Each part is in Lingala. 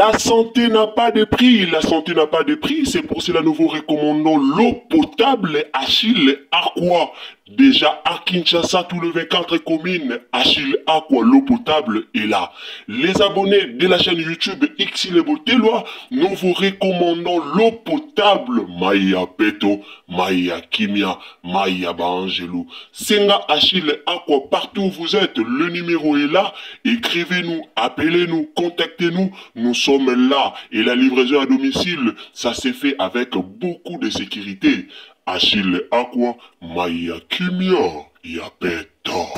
La santé n'a pas de prix, la santé n'a pas de prix, c'est pour cela nous vous recommandons l'eau potable Achille Aqua. Déjà à Kinshasa, tous les 24 communes, Achille Aqua, l'eau potable est là. Les abonnés de la chaîne YouTube Xile Boteloa, nous vous recommandons l'eau potable Maya Peto, Maya Kimia, Maya Bangelou. Senga Achille Aqua, partout où vous êtes, le numéro est là. Écrivez-nous, appelez-nous, contactez-nous. Nous sommes là. Et la livraison à domicile, ça s'est fait avec beaucoup de sécurité. Achille Aqua, Maya Kimia, Yapeto.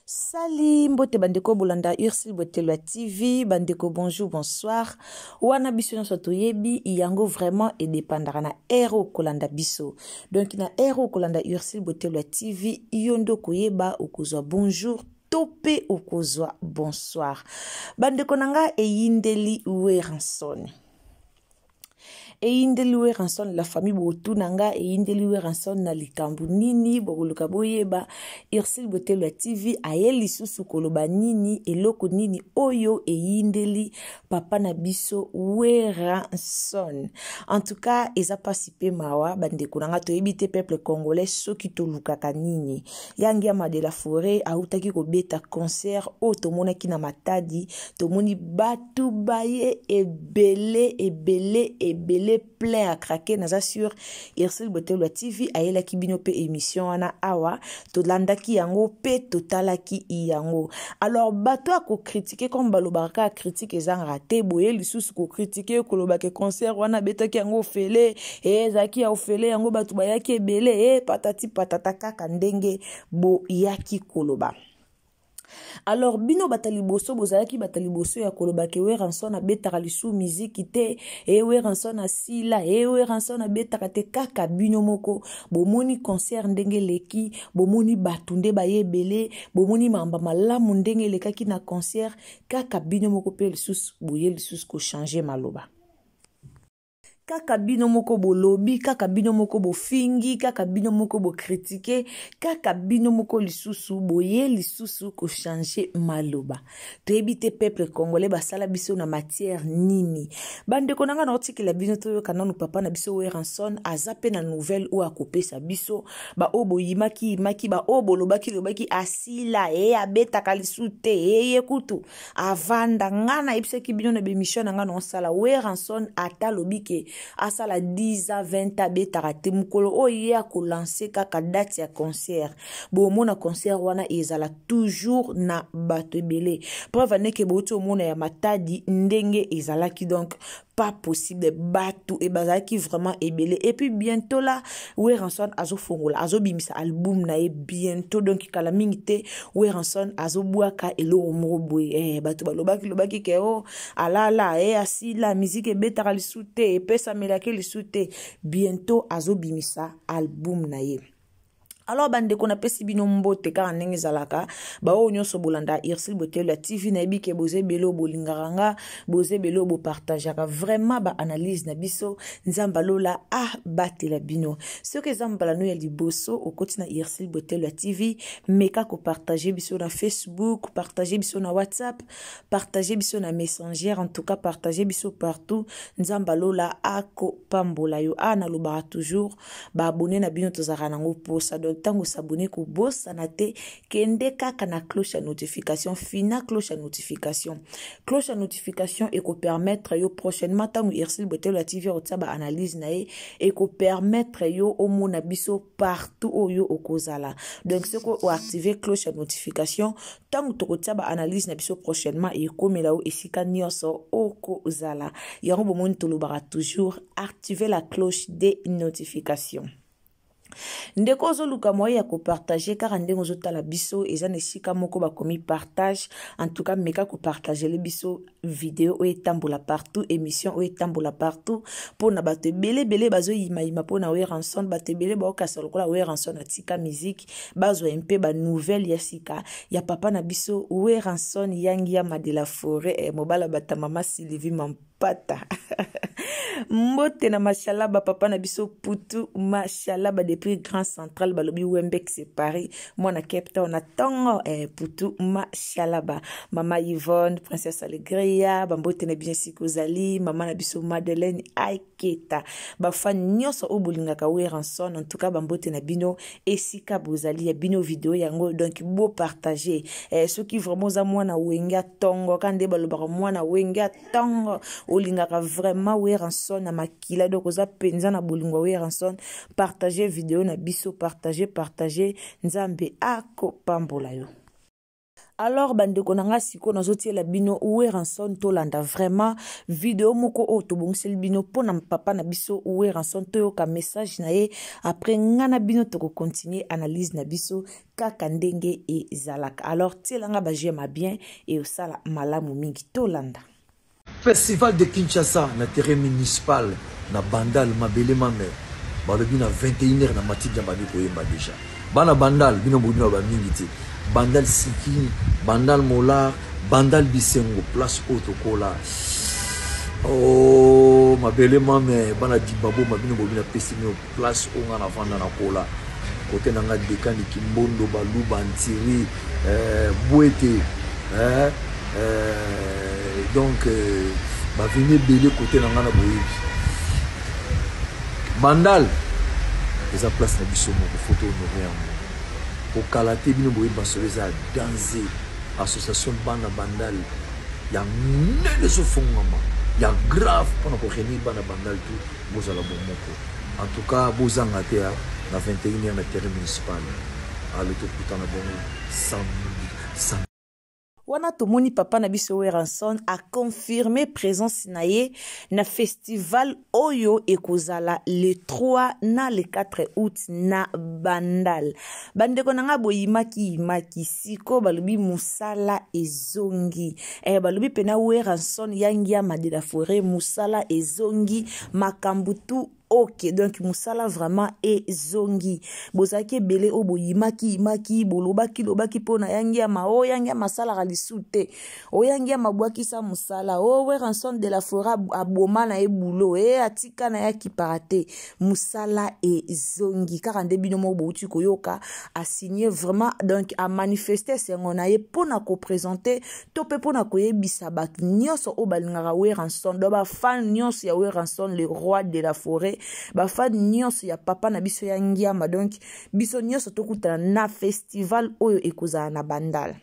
Salut, mbote bandeko bolanda Ursule Boteloa TV, bandeko bonjour, bonsoir. Wana biso na soto yebi, yango vraiment et dépendra na ero kolanda biso. Donc na ero kolanda Ursule Boteloa TV, yondo koyeba okozwa bonjour. Topé okozwa bonsoir. Bandeko nanga e yindeli Weranson. Eyindeli Weranson la famille botu nanga eyindeli Weranson na likambu nini bokoluka boyeba Ursule Boteloa TV ayeli susu koloba nini eloko nini oyo eyindeli papa na biso Weranson. En tout cas eza pasi pe mawa bandeko nanga toyebite peuple congolais soki tolukaka nini yangi ama de la forêt autaki kobeta concert o tomonaki na Matadi tomoni batu baye ebele plein à craquer naza sur Ursule Boteloa TV ayela kibino pe émission wana awa to landaki yango pe totalaki yango. Alors bato a ko critiquer comme balobaka critique ezanga raté boye lisusu ko critiquer kolobaka concert wana betaki yango fele ezaki ya ofele yango batu bayaki ebele patati patata kaka ndenge bo yaki koloba. Alors bino bataliboso bozalaki bataliboso ya kolobake Weranson abetaka lisu musique te Weranson asila Weranson abetaka te kaka bino moko bomoni concert ndenge leki bomoni batunde bayebele bomoni mamba malamu ndenge lekaki na concert kaka bino moko pe lisusu boye lisusu ko changer maloba. Kaka bino moko bo lobby, kaka bino moko bo fingi, kaka bino moko bo critiquer, kaka bino moko lisusu boye lisusu ko changer maloba. Toyebite peuple congolais basala biso na matière nini. Bande konanga na otiki la bino toyo kananu papa na biso Weranson azape na nouvelle ou akopesa biso ba obo yimaki ba obo lobaki asila abeta kalisu te yekutu avanda ngana ibiseki bino na bemission nga no sala Weranson ata lobike asala 10 à 20 à betara te mukolo oye ko lancer kaka date ya concert bo mona concert wana ezala toujours na bato ebele preuve neke boto mona ya Matadi ndenge ezalaki donc pas possible batu et bazaki vraiment ebele et puis bientôt là Weranson azo fongola azo bimisa album na e bientôt donc kala mingite Weranson azo buaka elo moko boye batu balobaki ke alala asila musique ebetaka lisute e pesa melake lisute bientôt azo bimisa album na ye. Alors bande qu'on appelle si bino mbote ka ndenge zalaka ba o nyonso bolanda Ursule Boteloa TV na ebike boze belo bolingaranga boze belo bo partageaka vraiment ba analyse na biso nzamba lola batela bino ce que zambala no ya liboso au koti na Ursule Boteloa TV meka ko partager biso na Facebook, partager biso na WhatsApp, partager biso na Messenger, en tout cas partager biso partout nzamba lola ako pambola yo na lobara toujours ba abonner na bino tozara nango posa tango s'abonner ko bossa na te kende kaka na cloche à notification fina cloche à notification et ko permettre yo prochainement tango Ursule Boteloa TV otaba analyse na et ko permettre yo o mona biso partout oyo okozala donc ce ko activer cloche à notification tango to otaba analyse na biso prochainement et komela o esika nyonso okozala yango bomoni tolobara toujours activer la cloche des notifications. Ndeko zo luka moya ya ko partager car ndenge zo tala biso eza nesika moko ba komi partage en tout cas meka ko partager le biso vidéo o etambola partout émission o etambola partout pour na bato belé bazo yima pour na Weranson bato belé ba okasa lokola Weranson atika musique bazo mpe ba nouvelle ya sika papa na biso Weranson yangi ya de la forêt mobala bata mama Sylvie pata. Mbote na machalaba papa na biso putu machalaba depuis Grand Central balobi Wembek c'est Paris. Moi na Cape Town na tongo putu machalaba. Mama Yvonne, Princesse Alegria, bambote na bien sikozali, mama na biso Madeleine Aiketa. Ba fan nyonso obolingaka Weranson en tout cas bambote na bino esika bozali ya bino vidéo yango donc beau partager. Ceux qui vraiment za mwana wenga tongo kande balobaka mwana wenga tongo olingaka vraiment Weranson na makila donc oza penza na bolingo Weranson partager vidéo na biso partager nzambe akopambola yo. Alors bandeko nanga siko nazotiela bino Weranson tolanda vraiment vidéo moko o tobongiseli bino pona papa na biso Weranson toyoka message na ye après ngana bino toko continuer analyse na biso kaka ndenge ezalaka. Alors tielanga ba j'aime bien et osala malamu mingi tolanda. Festival de Kinshasa na terrain municipal na Bandal mabele mame balobi na 21h na matidi ba biko yemba déjà bana Bandal bino bodino ba mingi ti Bandal Siki Bandal Mola Bandal Bisengo place Otokola oh mabele mame bana dibabo mabino bodino pesino place onga na vanda na kola côté nanga dekani Kimbondo Baluba Ntiri Bouete donc va venir belé côté dans la boyebi Bandal les a place na biso mo photo honoré au kalaté bino boyebi basoleza danser association bana Bandal ya nene so fongama ya grave pour na ko réunir bana Bandal tout bozala bomoko en tout cas bozanga te na 21h na terrain municipal à l'autoputa na bon 100 Wana tomoni papa na biso Weranson a confirmé présence naye na festival Oyo ekozala le 3 na le 4 août na Bandal. Bandeko nanga boyimaki imaki siko balobi musala ezongi. Balobi pena Weranson yangia madela forêt musala ezongi makambutu. Ok, donc musala vraiment ezongi. Bozaki belé obo yimaki imaki bolobaki lobaki pona yangi ya mao yangi ya masala ralisute. O yangi ya mabwaki sa musala. O Weranson de la fora aboma na ebulo atika na ya kiparate. Musala ezongi. Car ande bino mo bouti koyoka a signé vraiment donc a manifester sengonaye pona ko présenter tope pona koye bisabak nyonso o balingara Weranson do ba fan nyonso ya Weranson le roi de la forêt. Bafad nyonso ya papa na biso ya ngiama donc biso nyonso tokutana na festival oyo ekozala na Bandal.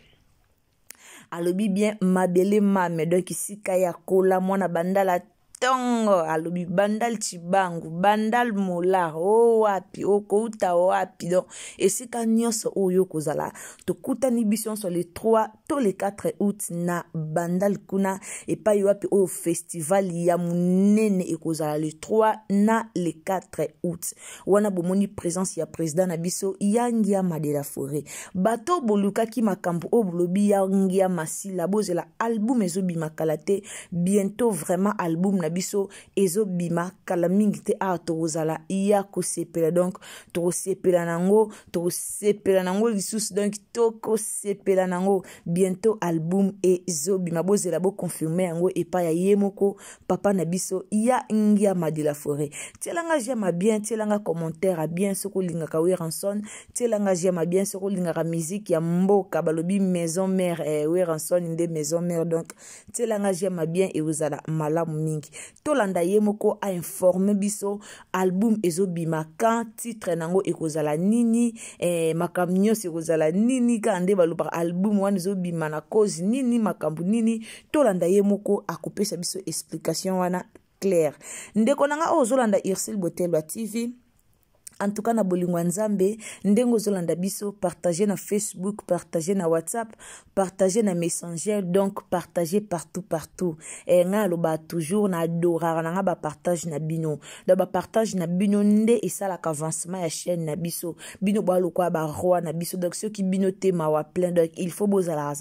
Alobi bien mabele mame donc isika ya kola mwana Bandala tongo alobi Bandal Chibangu Bandal Mola o wapi o kouta o wapi donc esika nyonso oyo kozala tokutani biso sur les 3 to les 4 août na Bandal kuna et pas wapi au festival ya munene ekozala le 3 na le 4 août wana bomoni présence ya président na biso yangia madela forêt bato boluka ki makambo o bolobi yangia masila bozela album ezobima kalate bientôt vraiment album na biso ezobima kala mingi te a tozala iya ko sepela donc to sepela nango lisusu donc toko sepela nango bientôt album ezobima bozela bo confirmer yango et pas ya yemoko papa na biso ya ngia madela forêt tielanga j'aime bien tielanga commentaire a bien soko linga ka Weranson tielanga j'aime bien soko linga ka musique ya mboka balobi maison mère Weranson inde maison mère donc tielanga j'aime bien et uzala malamu mingi tolanda yemoko a informé biso album ezobima quand titre nango ekozala nini makambo nyonso ekozala nini kande baloba album wana ezobima na cause nini makambo nini tolanda yemoko akopesa biso explication wana claire ndeko nanga ozolanda Irsil Botelwa TV. En tout cas, na bolingo nzambe, ndengo zolanda biso, partager na Facebook, partager na WhatsApp, partager na Messenger, donc partager partout. Nga loba toujours na adora, nga ba partage na bino. Da ba partage na bino nde esala avancement ya chaîne na biso. Bino ba lokwa ba roi na biso. Donc ceux qui bino tema wa plein, donc il faut bozala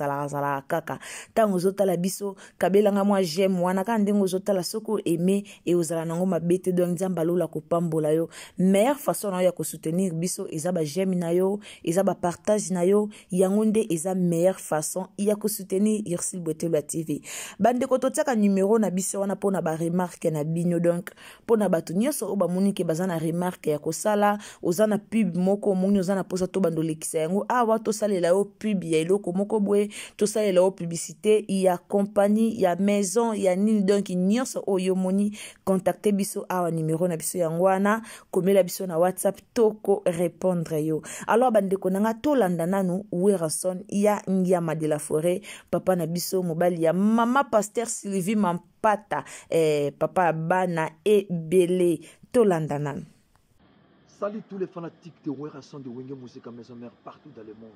kaka. Tango zotala biso, kabela nga moi j'aime, wana ka ndengo zotala soko aimer et ozala nango mabete donc nzamba lola ko pambola yo. Meilleure façon façon na yo ya ko soutenir biso eza ba j'aime na yo eza ba partage na yo yango nde eza meilleure façon ya ko soutenir Ursule Botelwa TV. Bande ko totiaka numéro na biso wana pona ba remarque na bino donc pona bato nyonso o ba moni ke bazana remarque ya ko sala ozana pub moko moni ozana posa to bando lekisa yango awa to salela yo pub ya eloko moko boye to salela yo publicité ya compagnie ya maison ya nini donc nyonso oyo moni contacter biso awa numéro na biso yango wana komela biso na WhatsApp toko répondre yo. Alors bande ko nanga to landa nanu Weranson ya Ngiama de la Forêt papa na biso mobali ya mama Pasteur Sylvie Mampata papa bana e belé to landa nanu. Salut tous les fanatiques de Weranson de Wenge Musique Maison Mère partout dans le monde.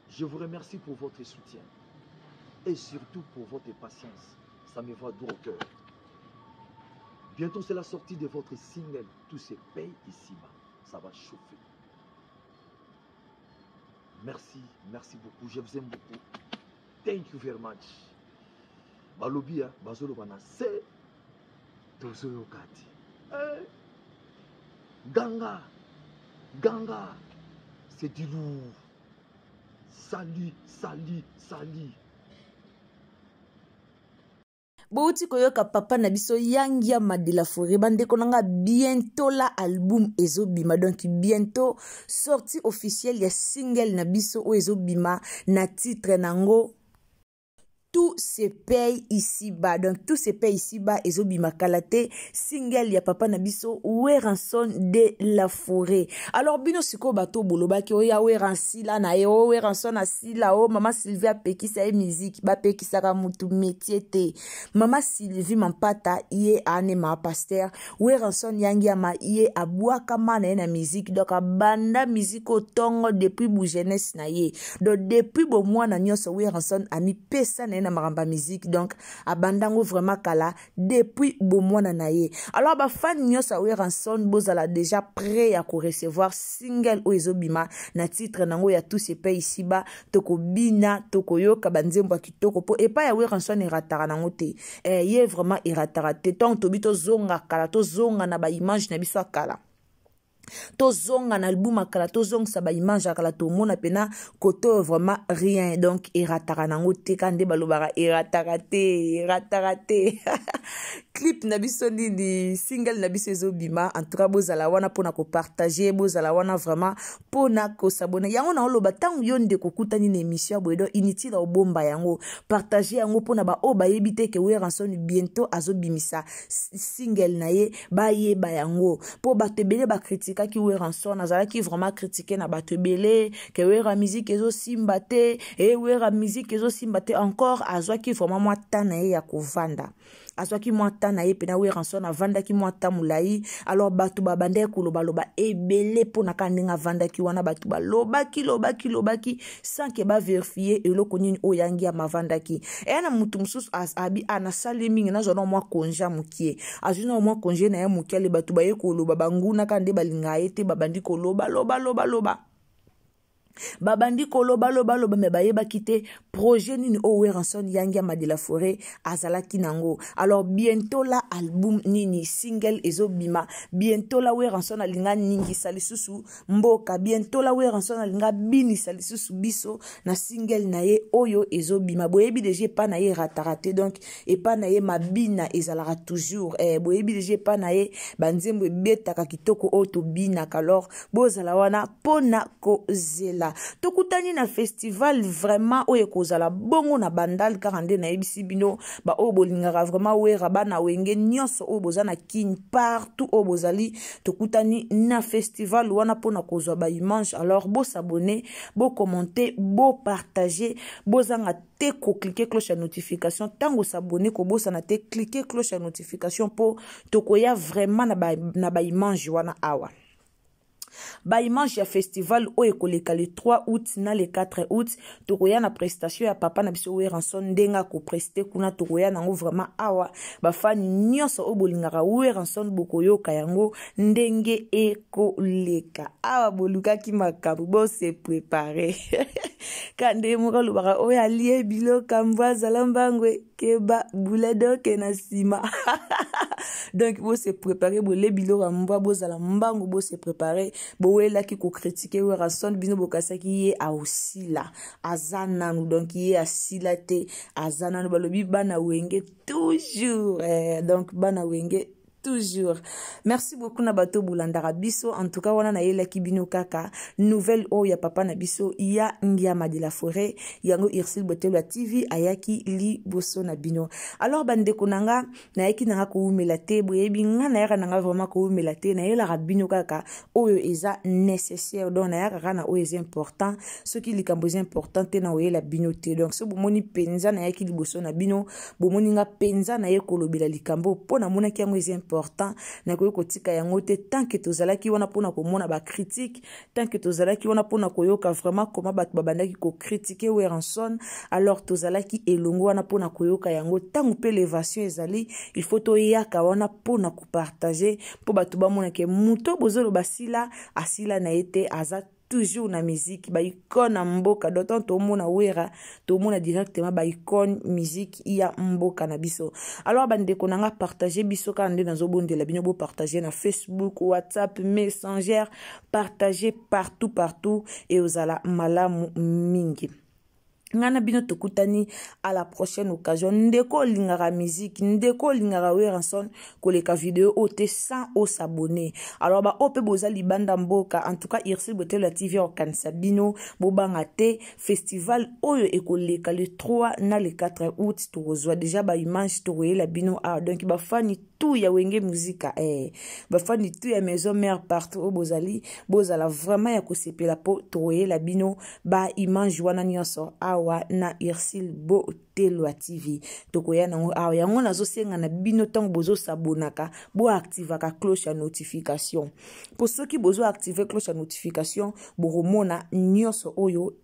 Je vous remercie pour votre soutien et surtout pour votre patience. Ça me va droit au cœur. Bientôt c'est la sortie de votre single. Tout se paye ici-bas. Ça va chauffer. Merci, merci beaucoup. Je vous aime beaucoup. Thank you very much. Balobia, Bazolo Banase, Tozo Kati. Ganga, Ganga, c'est du lourd. Salut, salut, salut. Bouti koyoka papa na biso Ngiama de la Forêt bande konanga bientôt la album ezobima donc bientôt sortie officielle ya single na biso o ezobima na titre nango tout se paye ici-bas. Donc tout se paye ici-bas ezobima kalate single ya papa na biso Weranson de la Forêt. Alors bino siko bato boloba ki oya Weransi la na yo Weranson asila o mama Sylvia pekisa e musique ba pekisa ka mutu métier te. Mama Sylvie Mampata iye ane ma pasteur Weranson Ngiama iye abwaka mana na musique donc banda musique otongo depuis bu jeunesse na ye. Donc depuis bo mwana nyonso Weranson ami pesa na maramba musique donc abandango vraiment kala depuis bo mwana na ye. Alors ba fan nyonso Weranson bozala déjà prêt à recevoir single o ezobima na titre nango ya tout se paye ici-bas toko bina toko yoka banzembo kitoko po epa ya Weranson eratara nango te ye vraiment eratara te tant to bito zonga kala to zonga na ba image na biso akala to zonga na album akala to zonga sa ba image akala to mona pena koto vraiment rien donc eratara nango te kande balobara eratara te clip na biso ni single na biso ezobima en tout cas bozala wana pona ko partager bozala wana vraiment pona ko s'abonner yango na oloba tangu yonde kokutani na émission boedo inutile obomba yango partager yango pona ba o ba yebite ke Weranson bientôt azobimisa single na ye ba yeba yango po batebele ba critique ki Weranson azala ki vraiment critiquer na batebele ke Wera musique ezo simbate et Wera musique ezo simbate encore azwa ki vraiment moi tana ya kovanda azwa ki moi tana ye pena Weranson avanda ki moi tamulai alors batu babande koloba loba ebele pona kandinga vanda ki wana batu ba lobaki sans ke ba vérifier eloko nini oyangi ya mavanda ki e na mutu mususu abi ana saleming na jona moi konja mukie azuna moi konje na ya mukie le batu ba ye koloba banguna kande balinga ete babandi koloba loba babandi koloba me bayeba kite projet nini o Weranson Ngiama de la Forêt azalaki nango. Alors bientôt la album nini single ezobima bientôt la Weranson alinga ningi salisusu mboka bientôt la Weranson alinga bini salisusu biso na single na ye oyo ezobima boyebi deje pa na ye ratarate donc et pa na ye mabina ezalara toujours boyebi deje pa na ye banzembo betaka kitoko oto bina alors bozala wana pona kozela tokutani na festival vraiment oye kozala bongo na bandal karande na ebisi bino ba o bolingaka vraiment wera bana wenge nyonso o bozana kin partout o bozali tokutani na festival wana pona kozwa ba image. Alors bo s'abonner bo commenter bo partager bozanga te ko cliquer cloche ya notification tango s'abonner ko bosana te cliquer cloche ya notification po tokoya vraiment na ba image wana awa. Ba image ya festival o ekoleka le 3 août na le 4 août tokoya na prestation ya papa na biso Weranson ndenga ko prester kuna tokoya nango vraiment awa ba fan nyonso o bolingaka Weranson bokoyoka yango ndenge ekoleka awa boluka ki makabu bo se préparer kande moko lobaka o ya lie bilo kambwa zalambangwe keba buledo ke na sima Donc bo se préparer bo le bilo mba bo zala mbango bo se préparer bo wela ki ko critiquer we rason bino bokasa ki ye a aussi là azana nous donc ye asila te azana no balobi bana wenge toujours donc bana wenge toujours. Merci beaucoup na bato bulandara biso. En tout cas, wana na yela kibino kaka. Nouvelle o ya papa na biso. Ya Ngiama de la Forêt. Yango Irsil Botelwa TV. Ayaki li boso na bino. Alors, bande konanga. Na yaki nanga ko umelate. Boyebi nga na yaka nanga vraiment ko umelate. Na yela rabino kaka. Oyo eza nécessaire. Donc, na yaka kana oyo eza important. Ce qui li kambozi important te na oyo la bino te. Donc, so bomoni penza na yaki li boso na bino. Bomoni nga penza na yeko lobela li kambo. Pona mona ki yango eza important na kotika yango te tant que tozalaki wana pona komona ba critique tant que tozalaki wana pona koyoka vraiment comment bat babandaki ko critiquer Weranson alors tozalaki elongo wana pona koyoka yango tant pe l'évasion ezali il faut to yaka wana pona ko partager po batu ba mona ke muto bozolo basila asila na ete aza toujours na musique ba icône mboka d'autant to mona wera to mona directement ba icône musique ya mboka na biso alors bande konanga partager biso ka ndé nazo bondela bino bo partager na Facebook WhatsApp Messenger partager partout et ozala malamu mingi ngana bino tokutani à la prochaine occasion ndeko lingara musique ndeko lingara Weranson koleka vidéo ote sans au s'abonner alors ba ope boza libanda mboka en tout cas Irsil Botelwa TV okanisa bino bobanga te festival oyo ekoleka le 3 na le 4 août tozwa déjà ba image toyela bino donc ba fani tout ya wenge musique ba fani tout ya maison mère partout au bozali bozala vraiment ya kosepela po toyela bino ba image wana nyonso na Irsil Botelwa TV tokoya nango yango nazo senga na bino tango bozo sabonaka bo activaka cloche ya notification pour ceux qui bozo activer cloche ya notification bo remona nyonso oyo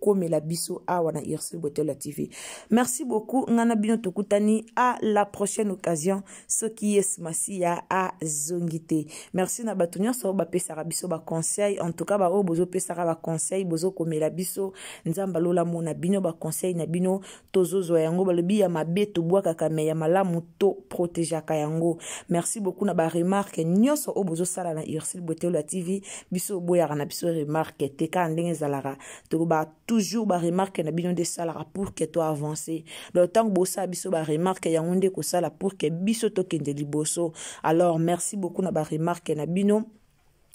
komela biso awa na Irsil Botelwa TV. Merci beaucoup ngana bino tokutani à la prochaine occasion ce qui est masia a zongite. Merci na bato nyonso ba pesara biso ba conseil en tout cas ba bozo pesara ba conseil bozo komela biso nzamba lola na bino ba conseil na bino tozozo yango balobi ya mabe to bwaka kame ya malamu to protéger kayango. Merci beaucoup na ba remarque nyonso obozo sala na Irsil Botelwa TV biso boya na biso remarque te ka ndenge zalara to ba toujours ba remarque na bino de sala pour que to avancer donc tant bo sa biso ba remarque yango nde ko sala pour que biso to kende liboso. Alors merci beaucoup na ba remarque na bino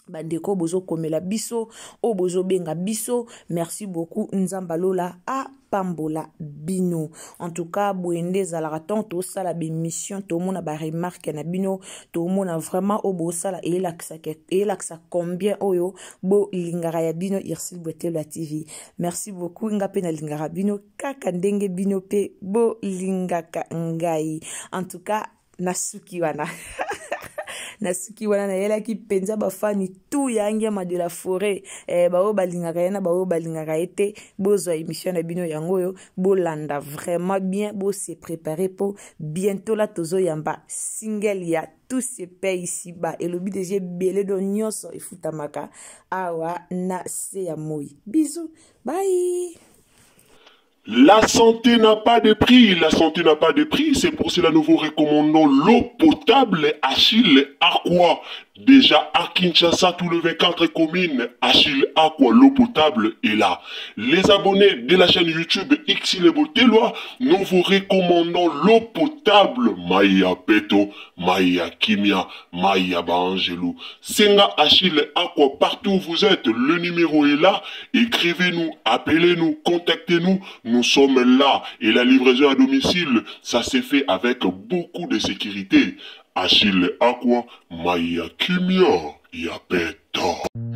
bandeko bozo komela biso o bozo benga biso. Merci beaucoup nzamba lola a pambola bino en tout cas boende zalaka tonto sala be mission to mona ba remarque na bino to mona vraiment o bo sala elaksa combien oyo bo lingara ya bino Irsil Botelwa TV. Merci beaucoup ngape na lingara bino kaka ndenge bino pe bo lingaka ngai en tout cas nasuki wana nasuki wana na yela ki penza ba fani tout ya Ngiama de la Forêt bao balingaka yana bao balingaka ete bozo émission na bino yango yo bolanda vraiment bien bo se préparer pour bientôt la tozo yamba single ya tout se paye ici bas et le but de belé do nyonso ifutamaka awa na se ya moi. Bisous, bye. La santé n'a pas de prix, la santé n'a pas de prix, c'est pour cela nous vous recommandons l'eau potable Achille Aqua. Déjà à Kinshasa, tout le 24 communes, Achille Aqua, l'eau potable est là. Les abonnés de la chaîne YouTube Irsil Botelwa, nous vous recommandons l'eau potable Maya Peto, Maya Kimia, Maya Bangelou. Senga Achille Aqua, partout où vous êtes, le numéro est là. Écrivez-nous, appelez-nous, contactez-nous. Nous sommes là et la livraison à domicile, ça s'est fait avec beaucoup de sécurité. Achille Aqua, Maya Kimia, Yapeto.